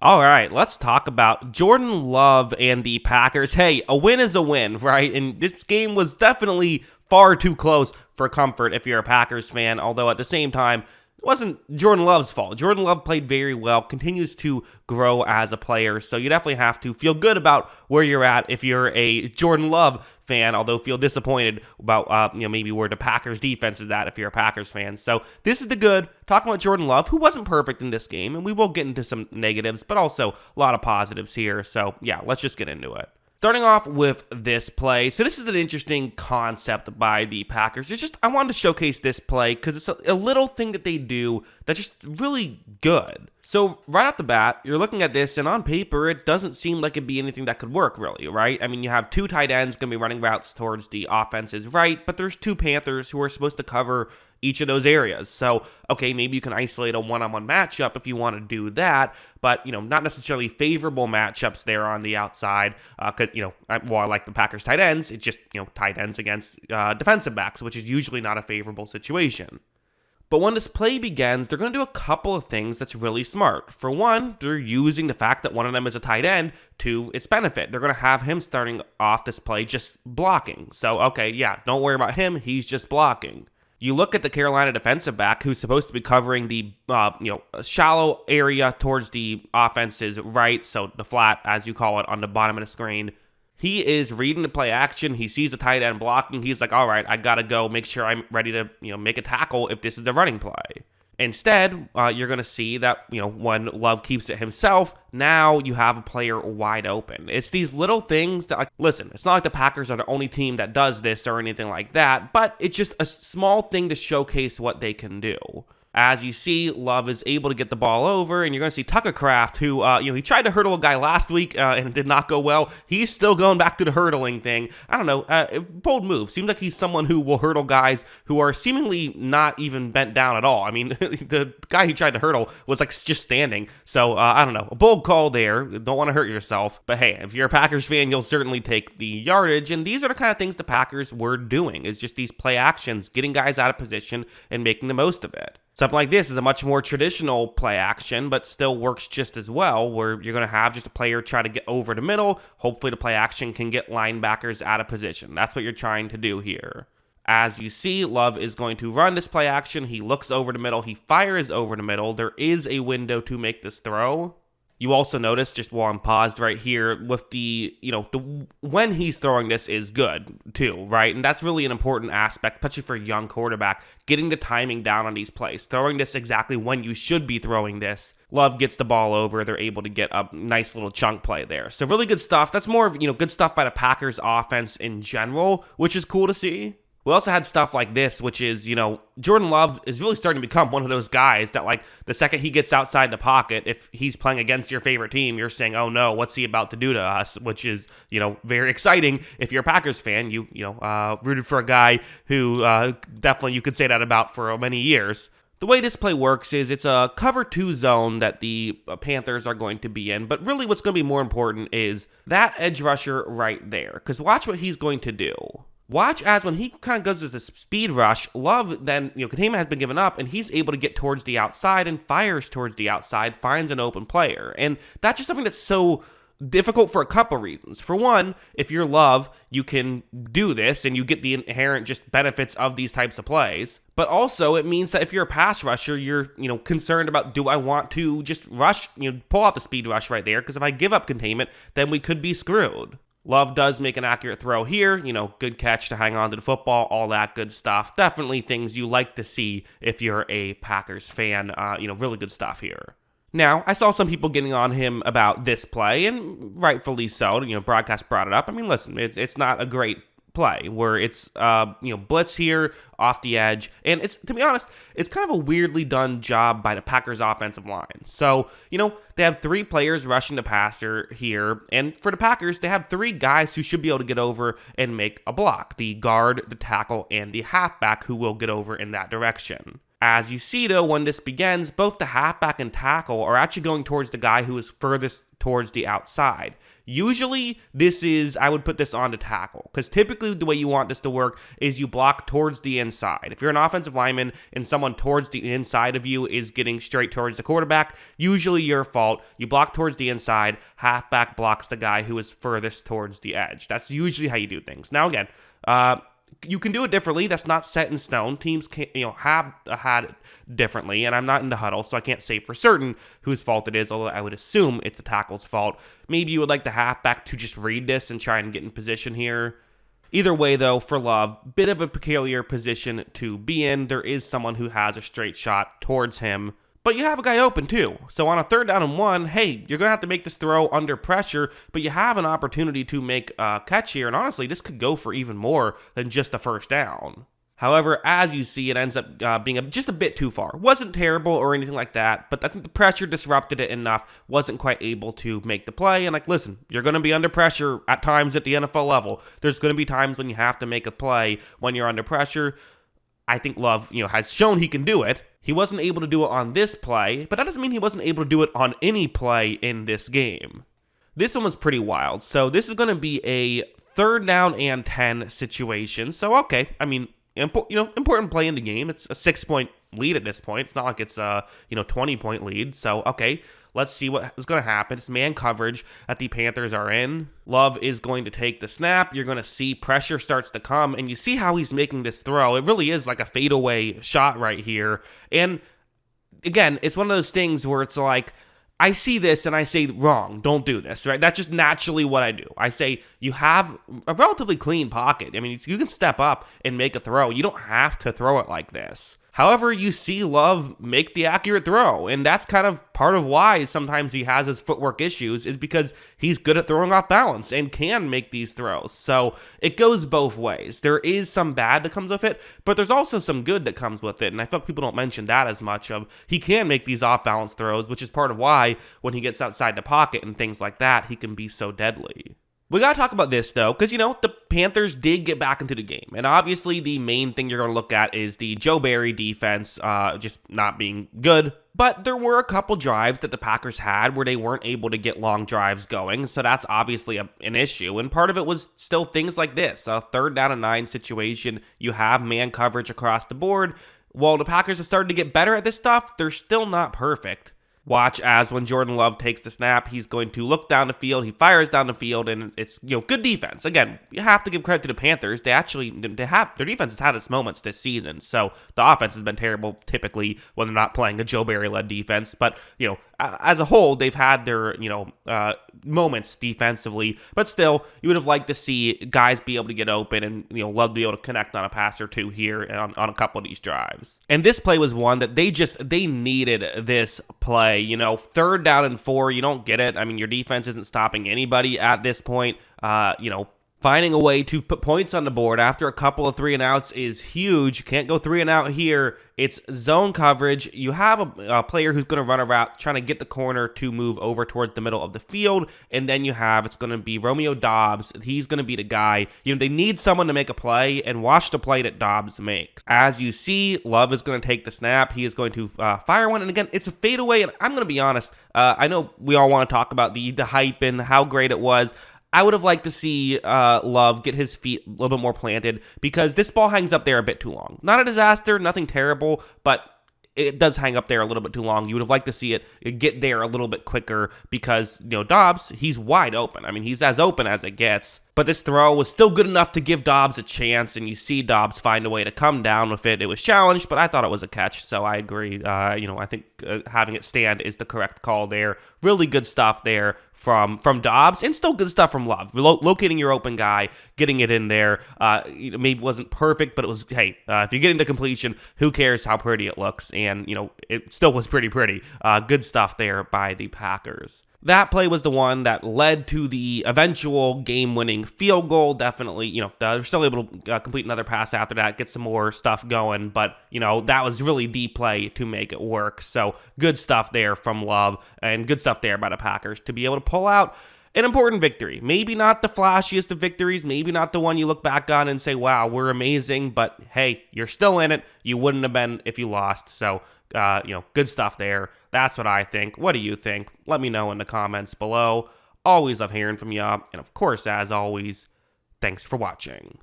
All right, let's talk about Jordan Love and the Packers. Hey, a win is a win, right? And this game was definitely far too close for comfort if you're a Packers fan, although at the same time, it wasn't Jordan Love's fault. Jordan Love played very well, continues to grow as a player, so you definitely have to feel good about where you're at if you're a Jordan Love fan, although feel disappointed about maybe where the Packers defense is at if you're a Packers fan. So this is the good. Talking about Jordan Love, who wasn't perfect in this game, and we will get into some negatives, but also a lot of positives here. So yeah, let's just get into it. Starting off with this play. So this is an interesting concept by the Packers. I wanted to showcase this play because it's a little thing that they do that's just really good. So right off the bat, you're looking at this, and on paper, it doesn't seem like it'd be anything that could work, really, right? I mean, you have two tight ends going to be running routes towards the offense's right, but there's two Panthers who are supposed to cover each of those areas. So, okay, maybe you can isolate a one-on-one matchup if you want to do that, but, not necessarily favorable matchups there on the outside, because, I like the Packers tight ends, it's just, tight ends against defensive backs, which is usually not a favorable situation. But when this play begins, they're going to do a couple of things that's really smart. For one, they're using the fact that one of them is a tight end to its benefit. They're going to have him starting off this play just blocking. So, okay, yeah, don't worry about him. He's just blocking. You look at the Carolina defensive back who's supposed to be covering the shallow area towards the offense's right, so the flat, as you call it, on the bottom of the screen. He is reading the play action. He sees the tight end blocking. He's like, all right, I got to go make sure I'm ready to make a tackle if this is the running play. Instead, you're going to see that, when Love keeps it himself, now you have a player wide open. It's these little things that, listen, it's not like the Packers are the only team that does this or anything like that, but it's just a small thing to showcase what they can do. As you see, Love is able to get the ball over, and you're going to see Tucker Kraft, who, he tried to hurdle a guy last week and it did not go well. He's still going back to the hurdling thing. I don't know, bold move. Seems like he's someone who will hurdle guys who are seemingly not even bent down at all. I mean, the guy he tried to hurdle was like just standing. So, I don't know, a bold call there. Don't want to hurt yourself. But hey, if you're a Packers fan, you'll certainly take the yardage. And these are the kind of things the Packers were doing, is just these play actions, getting guys out of position and making the most of it. Something like this is a much more traditional play action, but still works just as well, where you're going to have just a player try to get over the middle. Hopefully the play action can get linebackers out of position. That's what you're trying to do here. As you see, Love is going to run this play action. He looks over the middle. He fires over the middle. There is a window to make this throw. You also notice, just while I'm paused right here, with the when he's throwing this is good too, right? And that's really an important aspect, especially for a young quarterback, getting the timing down on these plays, throwing this exactly when you should be throwing this. Love gets the ball over. They're able to get a nice little chunk play there. So really good stuff. That's more of, good stuff by the Packers offense in general, which is cool to see. We also had stuff like this, which is, Jordan Love is really starting to become one of those guys that, like, the second he gets outside the pocket, if he's playing against your favorite team, you're saying, oh no, what's he about to do to us? Which is, very exciting. If you're a Packers fan, you rooted for a guy who definitely you could say that about for many years. The way this play works is it's a cover 2 zone that the Panthers are going to be in, but really what's going to be more important is that edge rusher right there, because watch what he's going to do. Watch as when he kind of goes to the speed rush, Love then, Kadema has been given up, and he's able to get towards the outside and fires towards the outside, finds an open player. And that's just something that's so difficult for a couple reasons. For one, if you're Love, you can do this, and you get the inherent just benefits of these types of plays. But also, it means that if you're a pass rusher, you're, concerned about, do I want to just rush, pull off the speed rush right there? Because if I give up containment, then we could be screwed. Love does make an accurate throw here, good catch to hang on to the football, all that good stuff. Definitely things you like to see if you're a Packers fan, really good stuff here. Now, I saw some people getting on him about this play, and rightfully so, broadcast brought it up. I mean, listen, it's not a great play where it's blitz here off the edge, and it's, to be honest, it's kind of a weirdly done job by the Packers offensive line. So they have 3 players rushing the passer here, and for the Packers they have 3 guys who should be able to get over and make a block: the guard, the tackle, and the halfback, who will get over in that direction. As you see, though, when this begins, both the halfback and tackle are actually going towards the guy who is furthest towards the outside. Usually, I would put this on the tackle, because typically the way you want this to work is you block towards the inside. If you're an offensive lineman and someone towards the inside of you is getting straight towards the quarterback, usually your fault. You block towards the inside, halfback blocks the guy who is furthest towards the edge. That's usually how you do things. Now again, you can do it differently. That's not set in stone. Teams can, have had it differently, and I'm not in the huddle, so I can't say for certain whose fault it is, although I would assume it's the tackle's fault. Maybe you would like the halfback to just read this and try and get in position here. Either way, though, for Love, bit of a peculiar position to be in. There is someone who has a straight shot towards him, but you have a guy open too. So on a 3rd down and 1, hey, you're going to have to make this throw under pressure, but you have an opportunity to make a catch here. And honestly, this could go for even more than just a 1st down. However, as you see, it ends up being just a bit too far. Wasn't terrible or anything like that, but I think the pressure disrupted it enough. Wasn't quite able to make the play. And listen, you're going to be under pressure at times at the NFL level. There's going to be times when you have to make a play when you're under pressure. I think Love, has shown he can do it. He wasn't able to do it on this play, but that doesn't mean he wasn't able to do it on any play in this game. This one was pretty wild. So this is going to be a 3rd down and 10 situation. So, okay, important play in the game. It's a 6-point lead at this point. It's not like it's a 20-point lead. So, okay, let's see what is going to happen. It's man coverage that the Panthers are in. Love is going to take the snap. You're going to see pressure starts to come, and you see how he's making this throw. It really is like a fadeaway shot right here. And again, it's one of those things where it's like, I see this and I say, wrong, don't do this, right? That's just naturally what I do. I say, you have a relatively clean pocket. You can step up and make a throw. You don't have to throw it like this. However, you see Love make the accurate throw, and that's kind of part of why sometimes he has his footwork issues, is because he's good at throwing off balance and can make these throws. So it goes both ways. There is some bad that comes with it, but there's also some good that comes with it, and I feel like people don't mention that as much. He can make these off-balance throws, which is part of why when he gets outside the pocket and things like that, he can be so deadly. We got to talk about this, though, because, the Panthers did get back into the game. And obviously, the main thing you're going to look at is the Joe Barry defense just not being good. But there were a couple drives that the Packers had where they weren't able to get long drives going. So that's obviously an issue. And part of it was still things like this. A 3rd down and 9 situation. You have man coverage across the board. While the Packers have started to get better at this stuff, they're still not perfect. Watch as when Jordan Love takes the snap, he's going to look down the field, he fires down the field, and it's, good defense. Again, you have to give credit to the Panthers. Their defense has had its moments this season, so the offense has been terrible typically when they're not playing a Joe Barry-led defense, but, as a whole, they've had their, moments defensively, but still, you would have liked to see guys be able to get open and, Love to be able to connect on a pass or two here on a couple of these drives. And this play was one that they needed this play. 3rd down and 4, you don't get it. Your defense isn't stopping anybody at this point. Finding a way to put points on the board after a couple of 3 and outs is huge. You can't go 3 and out here. It's zone coverage. You have a player who's going to run a route trying to get the corner to move over towards the middle of the field. And then it's going to be Romeo Doubs. He's going to be the guy. They need someone to make a play, and watch the play that Doubs makes. As you see, Love is going to take the snap. He is going to fire one. And again, it's a fadeaway. And I'm going to be honest. I know we all want to talk about the hype and how great it was. I would have liked to see Love get his feet a little bit more planted, because this ball hangs up there a bit too long. Not a disaster, nothing terrible, but it does hang up there a little bit too long. You would have liked to see it get there a little bit quicker, because, Doubs, he's wide open. He's as open as it gets. But this throw was still good enough to give Doubs a chance, and you see Doubs find a way to come down with it. It was challenged, but I thought it was a catch, so I agree. I think having it stand is the correct call there. Really good stuff there from Doubs, and still good stuff from Love. Locating your open guy, getting it in there. Maybe wasn't perfect, but it was, hey, if you get into completion, who cares how pretty it looks? And, it still was pretty. Good stuff there by the Packers. That play was the one that led to the eventual game-winning field goal. Definitely, they're still able to complete another pass after that, get some more stuff going, but, that was really the play to make it work. So good stuff there from Love, and good stuff there by the Packers to be able to pull out an important victory. Maybe not the flashiest of victories, maybe not the one you look back on and say, wow, we're amazing, but hey, you're still in it. You wouldn't have been if you lost. So, good stuff there. That's what I think. What do you think? Let me know in the comments below. Always love hearing from you. And of course, as always, thanks for watching.